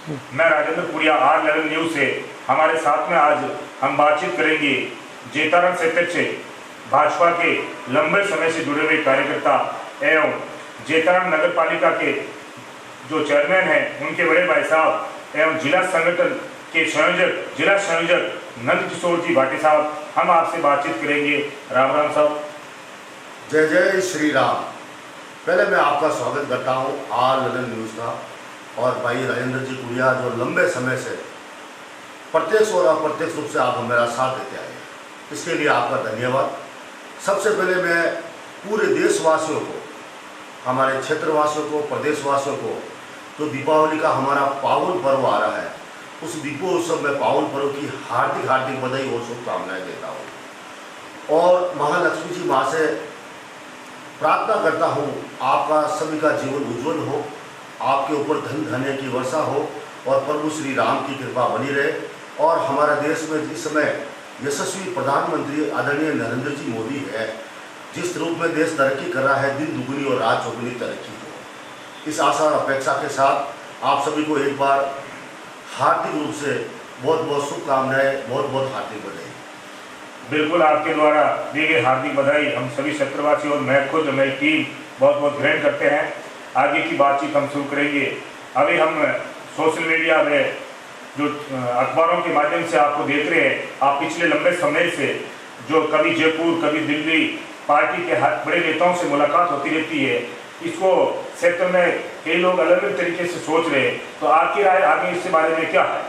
मैं राजेंद्र पुरिया, R11 news से। हमारे साथ में आज हम बातचीत करेंगे जेतारण सेक्टर से भाजपा के लंबे समय से जुड़े हुए कार्यकर्ता एवं जेतारण नगर पालिका के जो चेयरमैन हैं उनके बड़े भाई साहब एवं जिला संगठन के जिला संयोजक नंद किशोर जी भाटी साहब। हम आपसे बातचीत करेंगे। राम राम साहब। जय जय श्री राम। पहले मैं आपका स्वागत करता हूँ R11 न्यूज़ का और भाई राजेंद्र जी पुरिया, जो लंबे समय से प्रत्यक्ष और अप्रत्यक्ष रूप से आप मेरा साथ देते आए, इसके लिए आपका धन्यवाद। सबसे पहले मैं पूरे देशवासियों को, हमारे क्षेत्रवासियों को, प्रदेशवासियों को, जो दीपावली का हमारा पावन पर्व आ रहा है, उस दीपोत्सव में पावन पर्व की हार्दिक हार्दिक बधाई और शुभकामनाएं देता हूँ और महालक्ष्मी जी माँ से प्रार्थना करता हूँ आपका सभी का जीवन उज्जवल हो, आपके ऊपर धन धान्य की वर्षा हो और प्रभु श्री राम की कृपा बनी रहे। और हमारा देश में इस समय यशस्वी प्रधानमंत्री आदरणीय नरेंद्र जी मोदी है, जिस रूप में देश तरक्की कर रहा है, दिन दुगुनी और रात चौगुनी तरक्की हो। इस आशा और अपेक्षा के साथ आप सभी को एक बार हार्दिक रूप से बहुत बहुत शुभकामनाएं, बहुत बहुत हार्दिक बधाई। बिल्कुल, आपके द्वारा दी गई हार्दिक बधाई हम सभी क्षेत्रवासी और मैं खुद, मेरी टीम बहुत बहुत ग्रहण करते हैं। आगे की बातचीत हम शुरू करेंगे। अभी हम सोशल मीडिया में जो अखबारों के माध्यम से आपको देख रहे हैं, आप पिछले लंबे समय से जो कभी जयपुर कभी दिल्ली पार्टी के बड़े नेताओं से मुलाकात होती रहती है, इसको क्षेत्र में कई लोग अलग अलग तरीके से सोच रहे हैं, तो आपकी राय आगे इसके बारे में क्या है?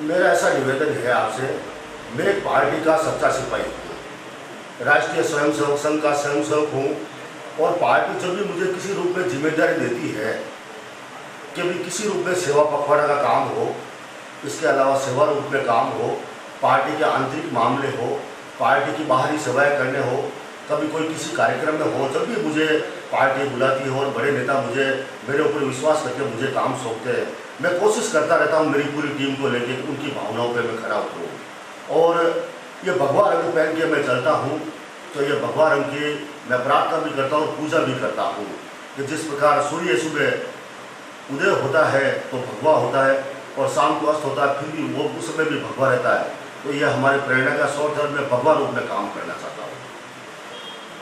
मेरा ऐसा निवेदन है आपसे, मैं एक पार्टी का सच्चा सिपाही हूँ, राष्ट्रीय स्वयंसेवक संघ का स्वयंसेवक हूँ और पार्टी जब भी मुझे किसी रूप में जिम्मेदारी देती है कि भी किसी रूप में सेवा पखवाड़ा का काम हो, इसके अलावा सेवा रूप में काम हो, पार्टी के आंतरिक मामले हो, पार्टी की बाहरी सेवाएं करने हो, कभी कोई किसी कार्यक्रम में हो, जब भी मुझे पार्टी बुलाती है और बड़े नेता मुझे मेरे ऊपर विश्वास करके मुझे काम सौंपते हैं, मैं कोशिश करता रहता हूँ मेरी पूरी टीम को लेकर उनकी भावनाओं पर मैं खड़ा उतरूँ। और ये भगवा रंग पहन के मैं चलता हूँ, तो ये भगवा रंग की मैं प्रार्थना भी करता हूँ, पूजा भी करता हूँ कि जिस प्रकार सूर्य सुबह उदय होता है तो भगवा होता है और शाम को अस्त होता है, फिर भी वो उस समय भी भगवा रहता है। तो ये हमारे प्रेरणा का स्रोत है, मैं भगवा रूप में काम करना चाहता हूँ।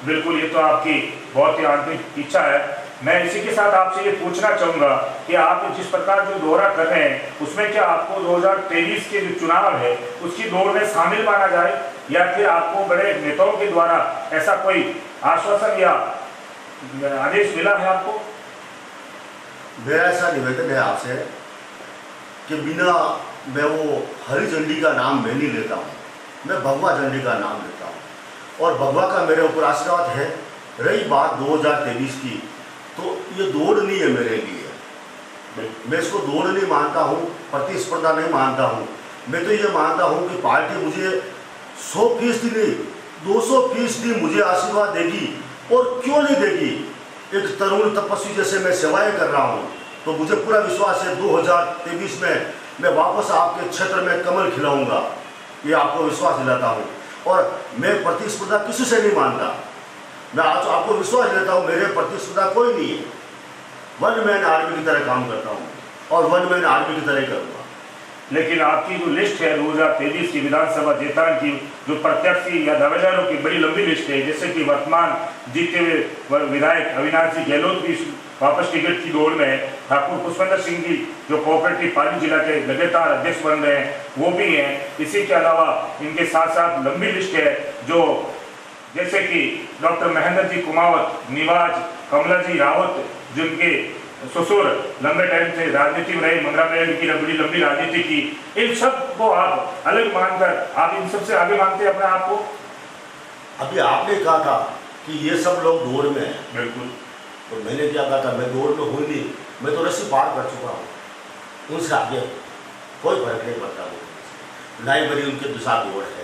बिल्कुल, ये तो आपकी बहुत ही आंतरिक इच्छा है। मैं इसी के साथ आपसे ये पूछना चाहूँगा कि आप जिस प्रकार जो दौरा कर रहे हैं, उसमें क्या आपको 2023 के जो चुनाव है उसकी दौड़ में शामिल माना जाए, या फिर आपको बड़े नेताओं के द्वारा ऐसा कोई आश्वासन या आदेश मिला है आपको? मेरा ऐसा निवेदन है आपसे कि बिना मैं वो हरी झंडी का नाम मैं नहीं लेता हूँ, मैं भगवा झंडी का नाम लेता हूँ और भगवा का मेरे ऊपर आशीर्वाद है। रही बात 2023 की, तो ये दौड़ नहीं है मेरे लिए, मैं इसको दौड़ नहीं मानता हूँ, प्रतिस्पर्धा नहीं मानता हूँ। मैं तो ये मानता हूँ कि पार्टी मुझे 100% नहीं 200% मुझे आशीर्वाद देगी, और क्यों नहीं देगी। एक तरुण तपस्वी जैसे मैं सेवाएं कर रहा हूँ, तो मुझे पूरा विश्वास है 2023 में मैं वापस आपके क्षेत्र में कमल खिलाऊंगा, ये आपको विश्वास दिलाता हूँ। और मैं प्रतिस्पर्धा किसी से नहीं मानता, मैं आज आपको विश्वास देता हूँ मेरे प्रतिस्पर्धा कोई नहीं है। वन मैन आर्मी की तरह काम करता हूँ और वन मैन आर्मी की तरह करूँगा। लेकिन आपकी जो लिस्ट है 2023 की विधानसभा जेतारण की, जो प्रत्याशी या दावेदारों की बड़ी लंबी लिस्ट है, जैसे कि वर्तमान जीते हुए विधायक अविनाश जी गहलोत भी वापस टिकट की दौड़ में है, ठाकुर पुष्पेंद्र सिंह जी जो कोऑपरेटिव पाली जिला के लगातार अध्यक्ष बन रहे हैं वो भी हैं। इसी के अलावा इनके साथ साथ लंबी लिस्ट है जो जैसे कि डॉक्टर महेंद्र जी कुमावत, निवाज कमला जी रावत, जिनके ससुर लंबे टाइम से राजनीति में रहे, मंगरा बहन की बड़ी लंबी राजनीति की, इन सब को आप अलग मानकर आप इन सबसे आगे मानते हैं अपने आप को? अभी आपने कहा था कि ये सब लोग दौड़ में हैं। बिल्कुल, तो मैंने क्या कहा था, मैं दौड़ में हूँ नहीं, मैं तो रस्सी पार कर चुका हूँ, उनसे आगे कोई फर्क नहीं पड़ता। वो नाई बड़ी उनके दूसरा दौड़ है,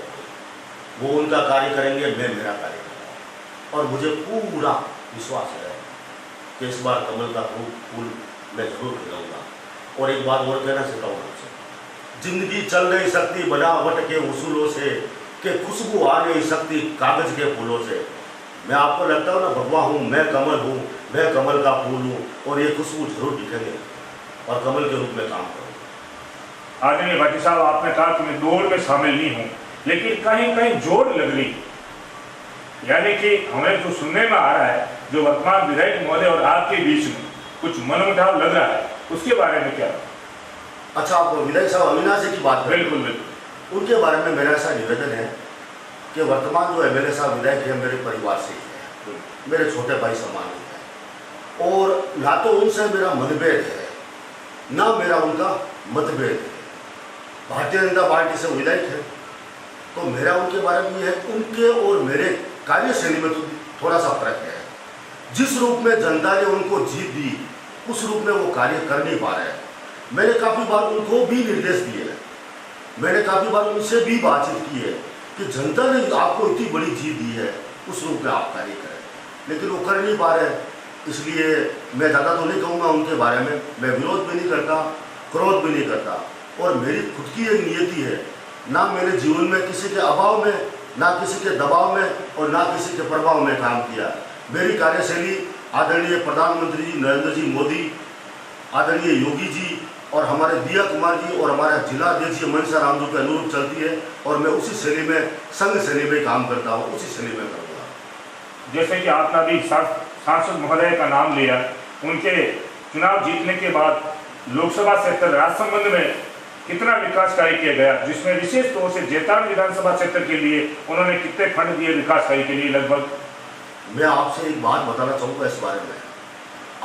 वो उनका कार्य करेंगे, मैं मेरा कार्य करूँगा और मुझे पूरा विश्वास है कि इस बार कमल का फूल मैं जरूर खिलाऊंगा। और एक बात और कहना चाहता हूँ आपसे, जिंदगी चल नहीं सकती बनावट के उसूलों से, कि खुशबू आ नहीं सकती कागज के फूलों से। मैं आपको लगता हूँ ना भगवा हूँ, मैं कमल का फूल हूँ और ये खुशबू जरूर दिखेंगे। और कमल के रूप में काम करूँगा। आदरणीय भाटी साहब, आपने कहा कि मैं दौड़ में शामिल नहीं हूँ, लेकिन कहीं कहीं जोड़ लग रही, यानी कि हमें जो सुनने में आ रहा है, जो वर्तमान विधायक महोदय और आपके बीच में कुछ मनमुटाव लग रहा है, उसके बारे में क्या? अच्छा, आप विधायक साहब अविनाश जी की बात करें। बिल्कुल बिल्कुल। उनके बारे में मेरा ऐसा निवेदन है कि वर्तमान जो एमएलए साहब विधायक है मेरे परिवार से ही है, मेरे छोटे भाई समान है, और ना तो उनसे मेरा मतभेद है ना मेरा उनका मतभेद है। भारतीय जनता पार्टी से विधायक है, तो मेरा उनके बारे में है, उनके और मेरे कार्यशैली में तो थोड़ा सा फर्क है। जिस रूप में जनता ने उनको जीत दी, उस रूप में वो कार्य कर नहीं पा रहे हैं। मैंने काफ़ी बार उनको भी निर्देश दिए हैं, मैंने काफ़ी बार उनसे भी बातचीत की है कि जनता ने आपको इतनी बड़ी जीत दी है, उस रूप में आप कार्य करें, लेकिन वो कर नहीं पा रहे हैं। इसलिए मैं ज़्यादा तो नहीं कहूँगा उनके बारे में, मैं विरोध भी नहीं करता, क्रोध भी नहीं करता, और मेरी खुद की एक नियति है, ना मैंने जीवन में किसी के अभाव में, ना किसी के दबाव में और ना किसी के प्रभाव में काम किया। मेरी कार्यशैली आदरणीय प्रधानमंत्री जी नरेंद्र जी मोदी, आदरणीय योगी जी और हमारे दिया कुमार जी और हमारा जिलाध्यक्ष जी मनसा राम जी के अनुरूप चलती है, और मैं उसी शैली में, संघ शैली में काम करता हूँ, उसी शैली में करूँगा। जैसे कि आपने अभी सांसद महोदय का नाम लिया, उनके चुनाव जीतने के बाद लोकसभा क्षेत्र राजसमंद में कितना विकास कार्य किया गया, जिसमें विशेष तौर से जैतान विधानसभा क्षेत्र के लिए उन्होंने कितने फंड दिए विकास कार्य के लिए? लगभग मैं आपसे एक बात बताना चाहूँगा इस बारे में।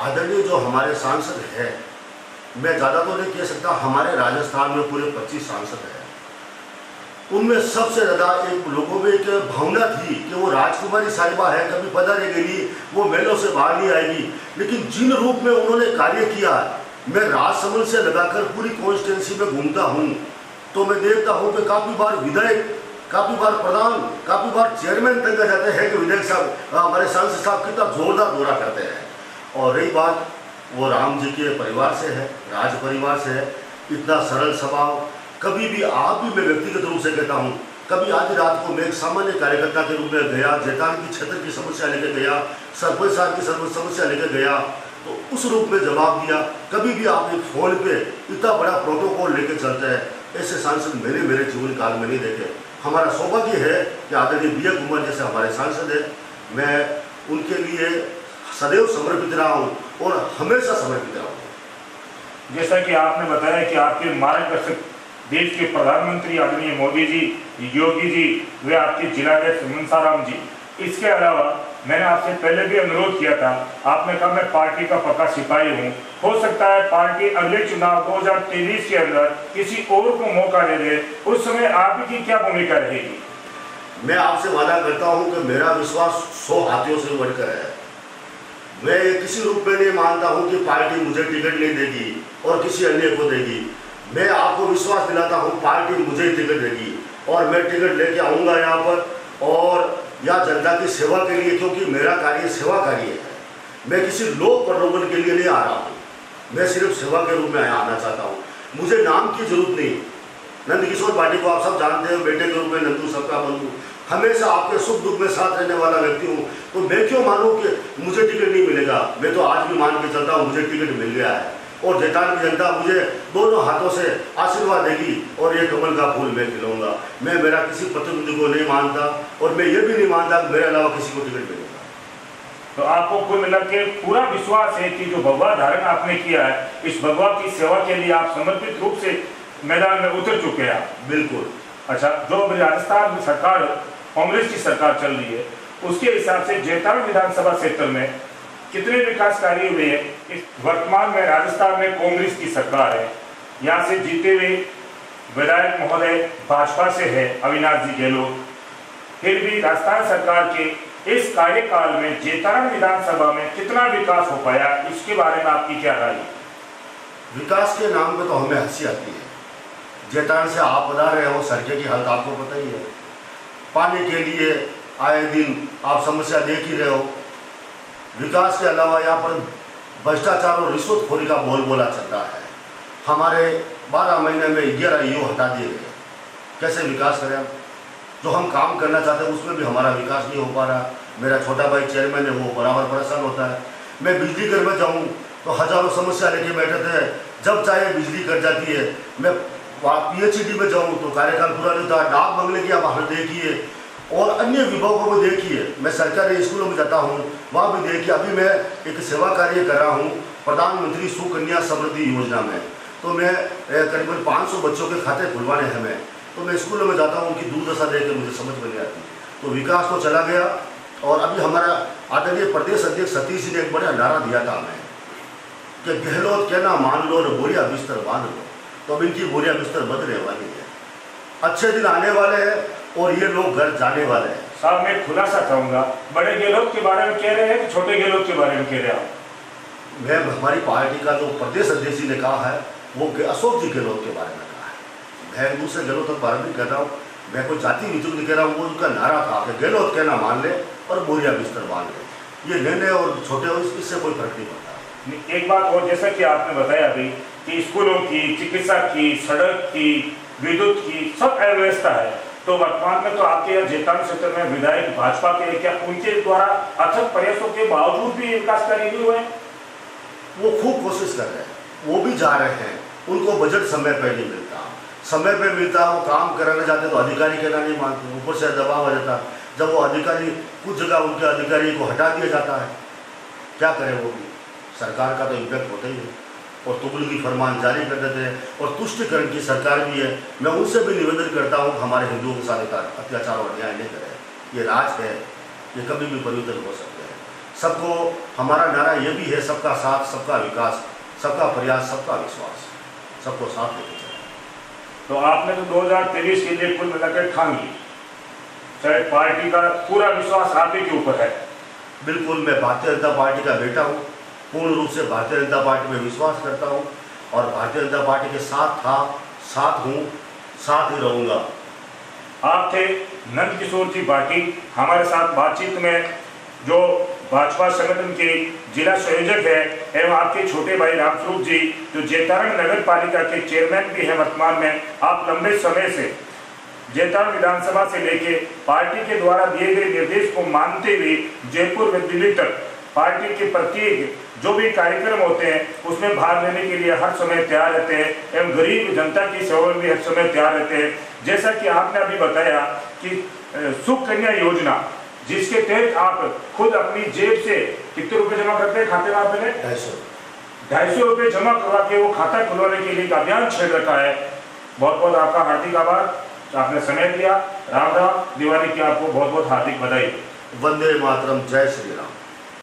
आदरणीय जो हमारे सांसद हैं, मैं ज़्यादा तो नहीं कह सकता, हमारे राजस्थान में पूरे 25 सांसद हैं, उनमें सबसे ज़्यादा एक लोगों में एक भावना थी कि वो राजकुमारी साहिबा है, कभी पधारेगी नहीं, वो मेलों से बाहर नहीं आएगी। लेकिन जिन रूप में उन्होंने कार्य किया, मैं राजसमंद से लगाकर पूरी कॉन्स्टिट्यूंसी में घूमता हूँ, तो मैं देखता हूँ कि काफ़ी बार विधायक, काफ़ी बार प्रधान, काफ़ी बार चेयरमैन तक जाते हैं कि विधायक साहब, हमारे सांसद साहब कितना जोरदार दौरा करते हैं। और रही बात, वो राम जी के परिवार से है, राज परिवार से है, इतना सरल स्वभाव। कभी भी आप भी, मैं व्यक्तिगत रूप से कहता हूँ, कभी आधी रात को मैं एक सामान्य कार्यकर्ता के रूप में गया, जैतान की क्षेत्र की समस्या लेकर गया, सरपंच साहब की समस्या लेकर गया, तो उस रूप में जवाब दिया। कभी भी आप एक फ़ोन पे इतना बड़ा प्रोटोकॉल लेकर चलते हैं, ऐसे सांसद मेरे जीवन काल में नहीं देखे। हमारा सौभाग्य है कि आदरणीय दिया कुमार जैसे हमारे सांसद हैं, मैं उनके लिए सदैव समर्पित रहा हूँ और हमेशा समर्पित रहा हूँ। जैसा कि आपने बताया कि आपके मार्गदर्शक देश के प्रधानमंत्री आदरणीय मोदी जी, योगी जी, वे आपके जिलाध्यक्ष मनसा राम जी। इसके अलावा मैंने आपसे पहले भी अनुरोध किया था, आपने कहा मैं पार्टी का पक्का सिपाही हूँ, हो सकता है पार्टी अगले चुनाव 2023 के अंदर किसी और को मौका दे दे, उस समय आपकी क्या भूमिका रहेगी? मैं आपसे वादा करता हूँ कि मेरा विश्वास 100 हाथियों से बढ़कर है। मैं किसी रूप में नहीं मानता हूँ कि पार्टी मुझे टिकट नहीं देगी और किसी अन्य को देगी। मैं आपको विश्वास दिलाता हूँ पार्टी मुझे टिकट देगी, और मैं टिकट लेके आऊँगा यहाँ पर, और या जनता की सेवा के लिए, क्योंकि मेरा कार्य सेवा कार्य है। मैं किसी लोक प्रलोभन के लिए नहीं आ रहा हूँ, मैं सिर्फ सेवा के रूप में आना चाहता हूँ। मुझे नाम की जरूरत नहीं। नंदकिशोर पार्टी को आप सब जानते हैं, बेटे के रूप में नंदू सबका बंधु, हमेशा आपके सुख दुख में साथ रहने वाला व्यक्ति हूँ, तो मैं क्यों मानूं कि मुझे टिकट नहीं मिलेगा? मैं तो आज भी मान के चलता हूँ मुझे टिकट मिल गया है, और जैतान की जनता मुझे दोनों हाथों से आशीर्वाद देगी, और ये कमल का फूल मैं खिलाऊंगा। मैं मेरा किसी प्रतिनिधि को नहीं मानता, और मैं ये भी नहीं मानता कि मेरे अलावा किसी को टिकट मिलेगा। तो आपको कुल मिला के पूरा विश्वास है कि जो भगवा धारण आपने किया है, इस भगवा की सेवा के लिए आप समर्पित रूप से मैदान में उतर चुके हैं? बिल्कुल। अच्छा, जो अभी राजस्थान में सरकार, कांग्रेस की सरकार चल रही है, उसके हिसाब से जैतान विधानसभा क्षेत्र में कितने विकास कार्य हुए हैं? इस वर्तमान में राजस्थान में कांग्रेस की सरकार है, यहाँ से जीते हुए विधायक महोदय भाजपा से है अविनाश जी गहलोत, फिर भी राजस्थान सरकार के इस कार्यकाल में जैतान विधानसभा में कितना विकास हो पाया, इसके बारे में आपकी क्या राय है? विकास के नाम पे तो हमें हंसी आती है। जैतान से आप बता रहे हो, सड़कें की हालत आपको पता ही है, पानी के लिए आए दिन आप समस्या देख ही रहे हो। विकास के अलावा यहाँ पर भ्रष्टाचार और रिश्वतखोरी का बोलबाला चलता है। हमारे 12 महीने में 11 ईओ हटा दिए गए। कैसे विकास करें? जो हम काम करना चाहते हैं उसमें भी हमारा विकास नहीं हो पा रहा। मेरा छोटा भाई चेयरमैन है, वो बराबर परेशान होता है। मैं बिजली घर में जाऊँ तो हजारों समस्या लेके बैठे थे, जब चाहे बिजली कट जाती है। मैं PHCD में जाऊँ तो कार्यकाल पूरा नहीं होता, डाक बंगले की आप हालत देखिए और अन्य विभागों में देखिए। मैं सरकारी स्कूलों में जाता हूँ, वहाँ भी देखिए। अभी मैं एक सेवा कार्य कर रहा हूँ प्रधानमंत्री सुकन्या समृद्धि योजना में, तो मैं करीबन 500 बच्चों के खाते खुलवाने हैं मैं, तो मैं स्कूलों में जाता हूँ, उनकी दुर्दशा देख के मुझे समझ में नहीं आती। तो विकास तो चला गया। और अभी हमारा आदरणीय प्रदेश अध्यक्ष सतीश जी ने एक बड़ा नारा दिया था हमें कि गहलोत कहना मान लो और बोरिया बिस्तर बांध लो। तो अब इनकी बोरिया बिस्तर बदलने वाली है, अच्छे दिन आने वाले हैं और ये लोग घर जाने वाले हैं। साहब मैं खुलासा चाहूंगा, बड़े गहलोत के बारे में कह रहे हैं कि छोटे गहलोत के बारे में कह रहे हैं आप? मैं हमारी पार्टी का जो प्रदेश अध्यक्ष जी ने कहा है वो अशोक जी गहलोत के बारे में कहा है। मैं दूसरे गहलोत के बारे में कह रहा हूँ, मैं कोई जाति नीति नहीं कह रहा हूँ। वो उनका नारा था कि गहलोत कहना मान ले और बोरिया बिस्तर बांध ले। ये नए और छोटे हो इससे कोई फर्क नहीं पड़ता। एक बात और, जैसा कि आपने बताया अभी कि स्कूलों की, चिकित्सा की, सड़क की, विद्युत की सब अव्यवस्था है, तो वर्तमान में तो आपके यहाँ जेतान क्षेत्र में विधायक भाजपा के, क्या उनके द्वारा अथक प्रयासों के बावजूद भी विकास कार्य नहीं हुए? वो खूब कोशिश कर रहे हैं, वो भी जा रहे हैं। उनको बजट समय पर नहीं मिलता, समय पर मिलता वो काम कराने जाते तो अधिकारी कहना नहीं मानते, ऊपर से दबाव आ जाता। जब वो अधिकारी कुछ जगह उनके अधिकारी को हटा दिया जाता है, क्या करें वो भी, सरकार का तो इम्पैक्ट होता ही है और तुगलकी फरमान जारी कर देते हैं और तुष्टिकरण की सरकार भी है। मैं उनसे भी निवेदन करता हूँ हमारे हिंदुओं के साथ अत्याचार और अन्याय नहीं करें। ये राज है, ये कभी भी परिवर्तन हो सकते हैं। सबको हमारा नारा ये भी है, सबका साथ, सबका विकास, सबका प्रयास, सबका विश्वास, सबको साथ लेके चलें। तो आपने तो 2023 के लिए कुल मिलाकर ठान ली, शायद पार्टी का पूरा विश्वास आप ही के ऊपर है। बिल्कुल, मैं भारतीय जनता पार्टी का बेटा हूँ, पूर्ण रूप से भारतीय जनता पार्टी में विश्वास करता हूँ और भारतीय जनता पार्टी के साथ था, साथ हूँ, साथ ही रहूँगा। आप थे नंद किशोर जी बाटी, हमारे साथ बातचीत में जो भाजपा संगठन के जिला संयोजक है, एवं आपके छोटे भाई रामस्वरूप जी जो जैतारण नगर पालिका के चेयरमैन भी है वर्तमान में। आप लंबे समय से जैतारण विधानसभा से लेके पार्टी के द्वारा दिए गए निर्देश को मानते हुए जयपुर व दिल्ली तक पार्टी के प्रत्येक जो भी कार्यक्रम होते हैं उसमें भाग लेने के लिए हर समय तैयार रहते हैं एवं गरीब जनता की सेवा में भी हर समय तैयार रहते हैं। जैसा कि आपने अभी बताया कि सुकन्या योजना, जिसके तहत आप खुद अपनी जेब से कितने रुपए जमा करते हैं खाते में? आपने 250 रुपये जमा करवा के वो खाता खुलवाने के लिए अभियान छेड़ रखा है। बहुत बहुत आपका हार्दिक आभार, आपने समय दिया। राम राम, दिवाली की आपको बहुत बहुत हार्दिक बधाई। वंदे मातरम, जय श्री राम।